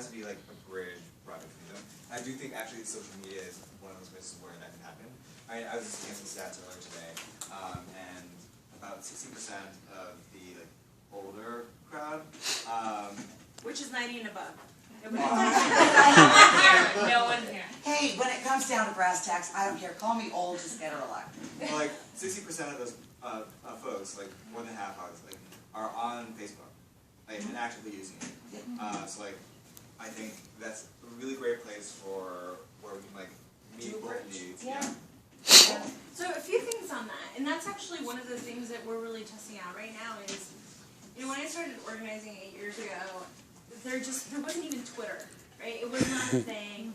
has to be like a bridge brought between them. I do think actually social media is one of those places where that can happen. I was just looking at some stats earlier today, and about 60% of the like older crowd, which is 90 and above. No one here. Hey, when it comes down to brass tacks, I don't care. Call me old, just get her elected. Well, like 60% of those folks, like more than half, like, are on Facebook, like, and actively using it. So like, I think that's a really great place for where we can like meet both needs. Yeah. So a few things on that, and that's actually one of the things that we're really testing out right now is, you know, when I started organizing 8 years ago, there wasn't even Twitter, right? It was not a thing,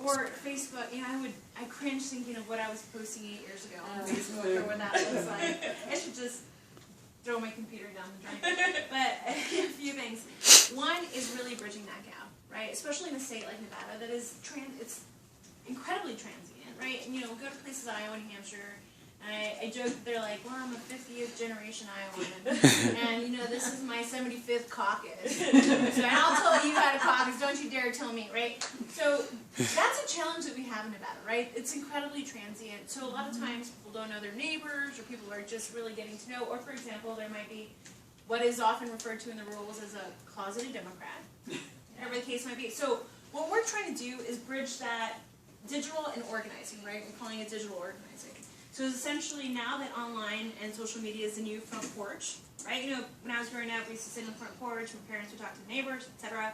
or Facebook. You know, I cringe thinking of what I was posting 8 years ago on Facebook or what that looks like. I should just throw my computer down the drain. But a few things. One is really bridging that gap, right? Especially in a state like Nevada that is it's incredibly transient, right? And, you know, go to places like Iowa and Hampshire. I joke that they're like, well, I'm a 50th generation Iowan, and you know, this is my 75th caucus. So I'll tell you about a caucus, don't you dare tell me, right? So that's a challenge that we have in Nevada, right? It's incredibly transient. So a lot of times people don't know their neighbors, or people are just really getting to know, or for example, there might be what is often referred to in the rules as a closeted Democrat, whatever the case might be. So what we're trying to do is bridge that digital and organizing, right? We're calling it digital organizing. So essentially now that online and social media is the new front porch, right? You know, when I was growing up, we used to sit on the front porch, my parents would talk to neighbors, etc.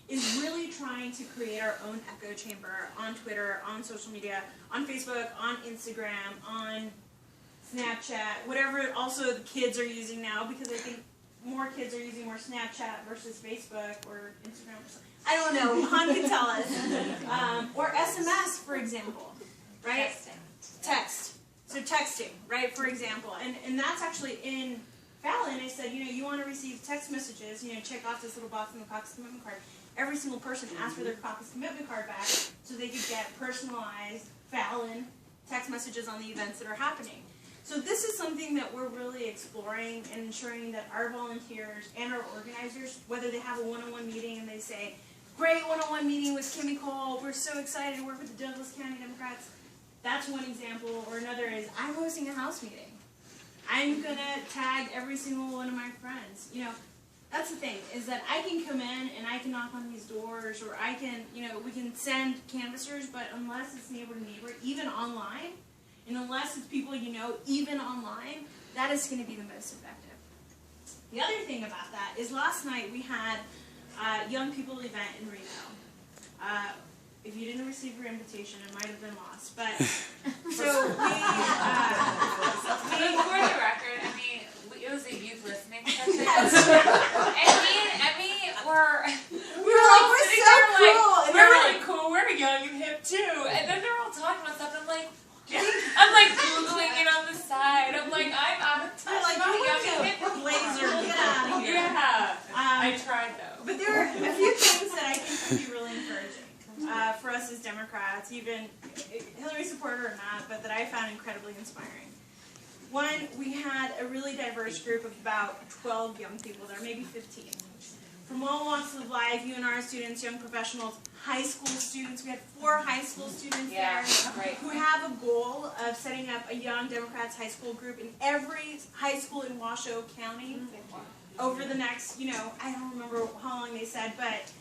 Is really trying to create our own echo chamber on Twitter, on social media, on Facebook, on Instagram, on Snapchat, whatever also the kids are using now, because I think more kids are using more Snapchat versus Facebook or Instagram or something. I don't know, Han can tell us. Or SMS, for example, right? Text. So texting, right, for example. And that's actually in Fallon. I said, you know, you want to receive text messages, you know, check off this little box in the caucus commitment card. Every single person asked for their caucus commitment card back so they could get personalized Fallon text messages on the events that are happening. So this is something that we're really exploring and ensuring that our volunteers and our organizers, whether they have a one-on-one meeting and they say, great one-on-one meeting with Kimmy Cole, we're so excited to work with the Douglas County Democrats. That's one example, or another is, I'm hosting a house meeting. I'm going to tag every single one of my friends. You know, that's the thing, is that I can come in and I can knock on these doors, or I can, you know, we can send canvassers, but unless it's neighbor to neighbor, even online, and unless it's people you know, even online, that is going to be the most effective. The other thing about that is last night we had a young people event in Reno. If you didn't receive your invitation, it might have been lost. But so For the record, I mean, it was a youth listening session, and me and Emmy were like we're sitting so there cool. like, And we're really cool, we're young and hip too. And then they're all talking about stuff, and I'm like Googling it on the side. I'm like, I'm out of touch. like, I'm young and hip. Blazer, get out of here. Yeah. I tried though. But there are a few things that I think can be really encouraging for us as Democrats, even Hillary supporter or not, but that I found incredibly inspiring. One, we had a really diverse group of about 12 young people there, maybe 15. From all walks of life, UNR students, young professionals, high school students. We had 4 high school students there who have a goal of setting up a Young Democrats high school group in every high school in Washoe County over the next, you know, I don't remember how long they said, but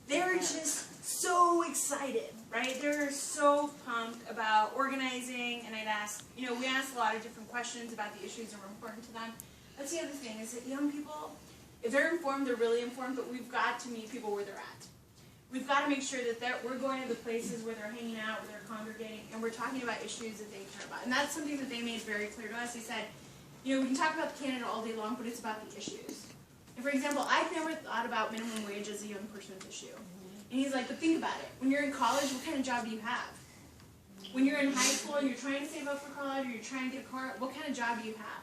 they're just so excited, right? They're so pumped about organizing, and I'd ask, you know, we asked a lot of different questions about the issues that were important to them. That's the other thing, is that young people, if they're informed, they're really informed, but we've got to meet people where they're at. We've got to make sure that we're going to the places where they're hanging out, where they're congregating, and we're talking about issues that they care about. And that's something that they made very clear to us. They said, you know, we can talk about the candidate all day long, but it's about the issues. And for example, I've never thought about minimum wage as a young person's issue. And he's like, but think about it. When you're in college, what kind of job do you have? When you're in high school and you're trying to save up for college, or you're trying to get a car, what kind of job do you have?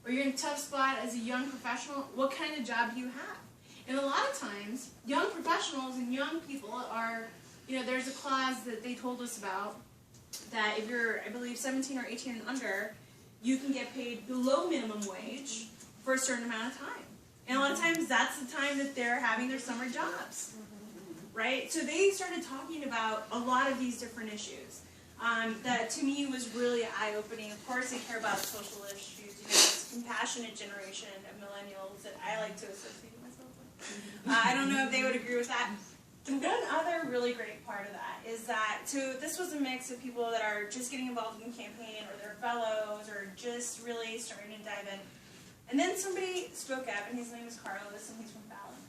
Or you're in a tough spot as a young professional, what kind of job do you have? And a lot of times, young professionals and young people are, you know, there's a clause that they told us about that if you're, I believe, 17 or 18 and under, you can get paid below minimum wage for a certain amount of time. And a lot of times that's the time that they're having their summer jobs, right? So they started talking about a lot of these different issues that to me was really eye-opening. Of course, they care about social issues. You know, it's a compassionate generation of millennials that I like to associate myself with. I don't know if they would agree with that. And one other really great part of that is that, so this was a mix of people that are just getting involved in the campaign, or they're fellows, or just really starting to dive in. And then somebody spoke up, and his name is Carlos, and he's from Fallon.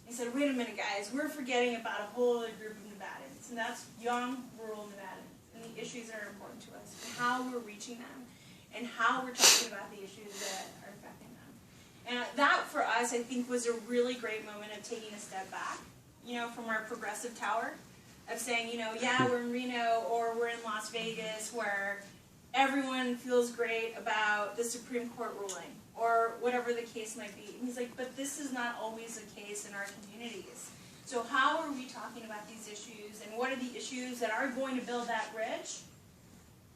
He said, wait a minute, guys, we're forgetting about a whole other group of Nevadans, and that's young, rural Nevadans, and the issues that are important to us, and how we're reaching them, and how we're talking about the issues that are affecting them. And that, for us, I think, was a really great moment of taking a step back, you know, from our progressive tower, of saying, you know, yeah, we're in Reno, or we're in Las Vegas, where everyone feels great about the Supreme Court ruling, or whatever the case might be. And he's like, but this is not always the case in our communities. So how are we talking about these issues, and what are the issues that are going to build that bridge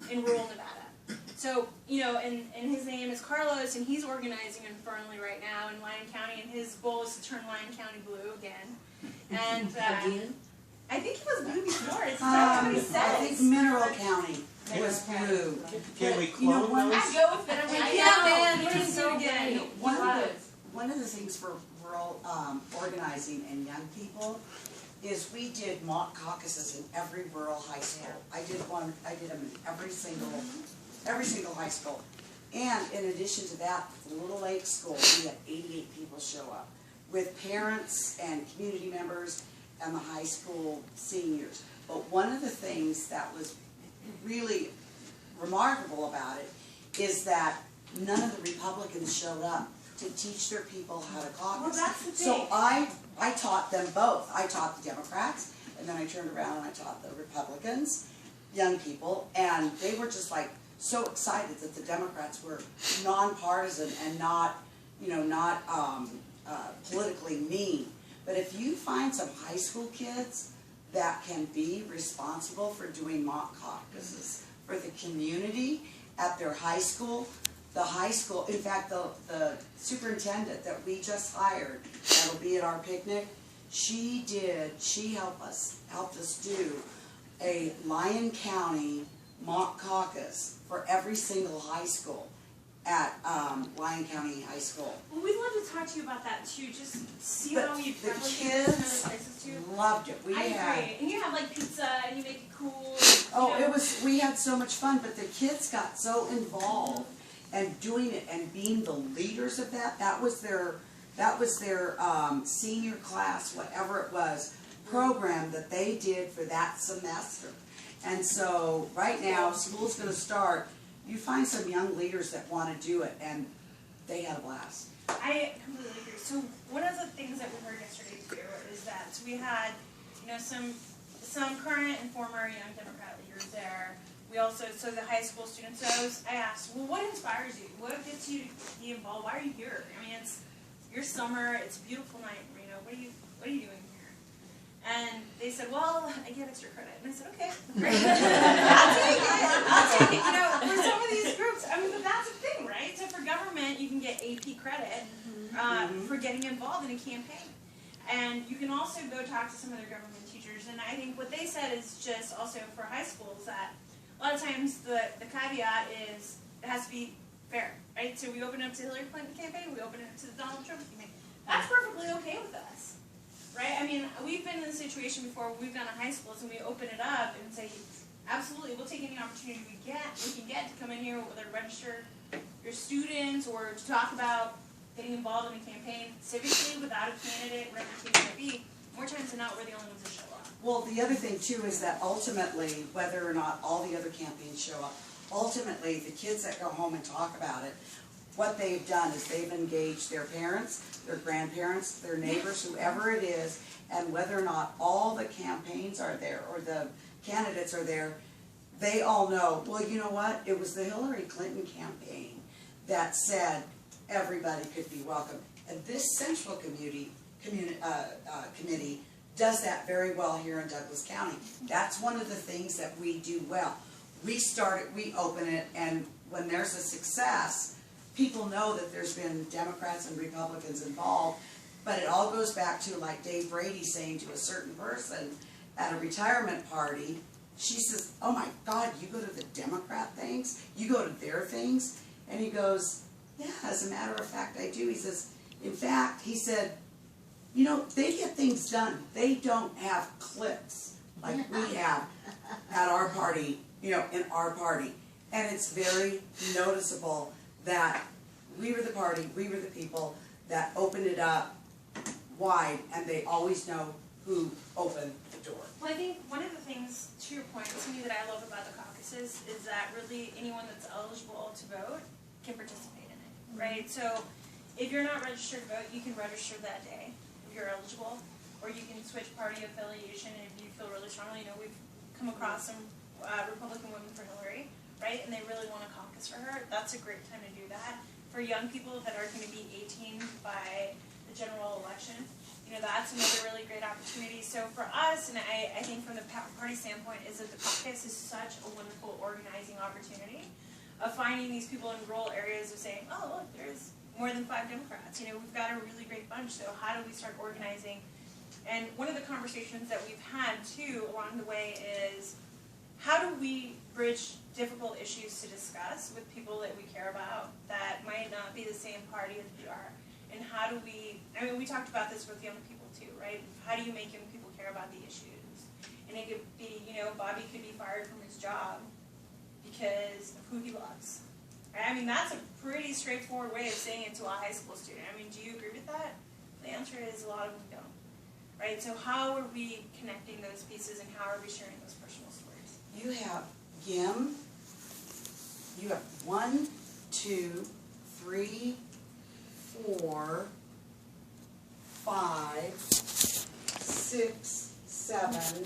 in rural Nevada? So, you know, and his name is Carlos, and he's organizing in Fernley right now in Lyon County, and his goal is to turn Lyon County blue again. And Again? I think he was blue before. It's not what he says. I think Mineral County was blue. Can we You know, clone those? I go with it. I'm like, Yeah, yeah, man, man, please do it again. One of the things for rural organizing and young people is we did mock caucuses in every rural high school. I did them in every single high school. And in addition to that, the Little Lake School, we had 88 people show up, with parents and community members and the high school seniors. But one of the things that was really remarkable about it is that none of the Republicans showed up to teach their people how to caucus. Well, that's the thing. So I taught them both. I taught the Democrats, and then I turned around and I taught the Republicans, young people, and they were just like so excited that the Democrats were nonpartisan and not, you know, not politically mean. But if you find some high school kids that can be responsible for doing mock caucuses for the community at their high school, in fact, the superintendent that we just hired, that'll be at our picnic, she helped us do a Lyon County mock caucus for every single high school at Lyon County High School. Well, we'd love to talk to you about that too. Just see But how you the kids loved it. I agree. And you have like pizza, and you make it cool. Oh, it was. We had so much fun, but the kids got so involved and doing it and being the leaders of that. That was their senior class, whatever it was, program that they did for that semester. And so right now, school's going to start. You find some young leaders that want to do it, and they had a blast. I completely agree. So one of the things that we heard yesterday too is that we had, you know, some current and former young Democrat leaders there. We also, so the high school students. So I asked, well, what inspires you? What gets you to be involved? Why are you here? I mean, it's your summer. It's a beautiful night in Reno. What are you doing here? And they said, well, I get extra credit. And I said, okay, great. I'll take it. You know, for some of these groups, I mean, but that's the thing, right? So for government, you can get AP credit for getting involved in a campaign. And you can also go talk to some of their government teachers. And I think what they said is just also for high schools that a lot of times the caveat is it has to be fair, right? So we open it up to Hillary Clinton campaign, we open it up to the Donald Trump campaign. That's perfectly okay with us, right? I mean, we've been in a situation before where we've gone to high schools and we open it up and say, absolutely, we'll take any opportunity we can get to come in here, whether register your students or to talk about getting involved in a campaign civically without a candidate, whatever the case might be. More times than not, we're the only ones that show up. Well, the other thing too is that ultimately, whether or not all the other campaigns show up, ultimately the kids that go home and talk about it, what they've done is they've engaged their parents, their grandparents, their neighbors, whoever it is, and whether or not all the campaigns are there or the candidates are there, they all know, well, you know what, it was the Hillary Clinton campaign that said everybody could be welcome. And this central committee does that very well here in Douglas County. That's one of the things that we do well. We open it, and when there's a success, people know that there's been Democrats and Republicans involved, but it all goes back to, like Dave Brady saying to a certain person at a retirement party, she says, oh my God, you go to the Democrat things? You go to their things? And he goes, yeah, as a matter of fact, I do. He says, in fact, he said, you know, they get things done. They don't have cliques like we have at our party, you know, in our party. And it's very noticeable that we were the party, we were the people that opened it up wide, and they always know who opened the door. Well, I think one of the things, to your point, to me that I love about the caucuses is that really anyone that's eligible to vote can participate in it, right? So if you're not registered to vote, you can register that day if you're eligible, or you can switch party affiliation if you feel really strongly. You know, we've come across some Republican women for Hillary, right? And they really want to caucus for her. That's a great time to do that. For young people that are going to be 18 by the general election, you know, that's another really great opportunity. So for us, and I think from the party standpoint, is that the caucus is such a wonderful organizing opportunity of finding these people in rural areas of saying, oh, look, there's more than 5 Democrats. You know, we've got a really great bunch, so how do we start organizing? And one of the conversations that we've had, too, along the way is, how do we bridge difficult issues to discuss with people that we care about that might not be the same party as we are? And how do we, I mean, we talked about this with young people too, right? How do you make young people care about the issues? And it could be, you know, Bobby could be fired from his job because of who he loves. Right? I mean, that's a pretty straightforward way of saying it to a high school student. I mean, do you agree with that? The answer is a lot of them don't. Right? So how are we connecting those pieces, and how are we sharing those personal stories? You have Gim, you have 1, 2, 3, 4, 5, 6, 7,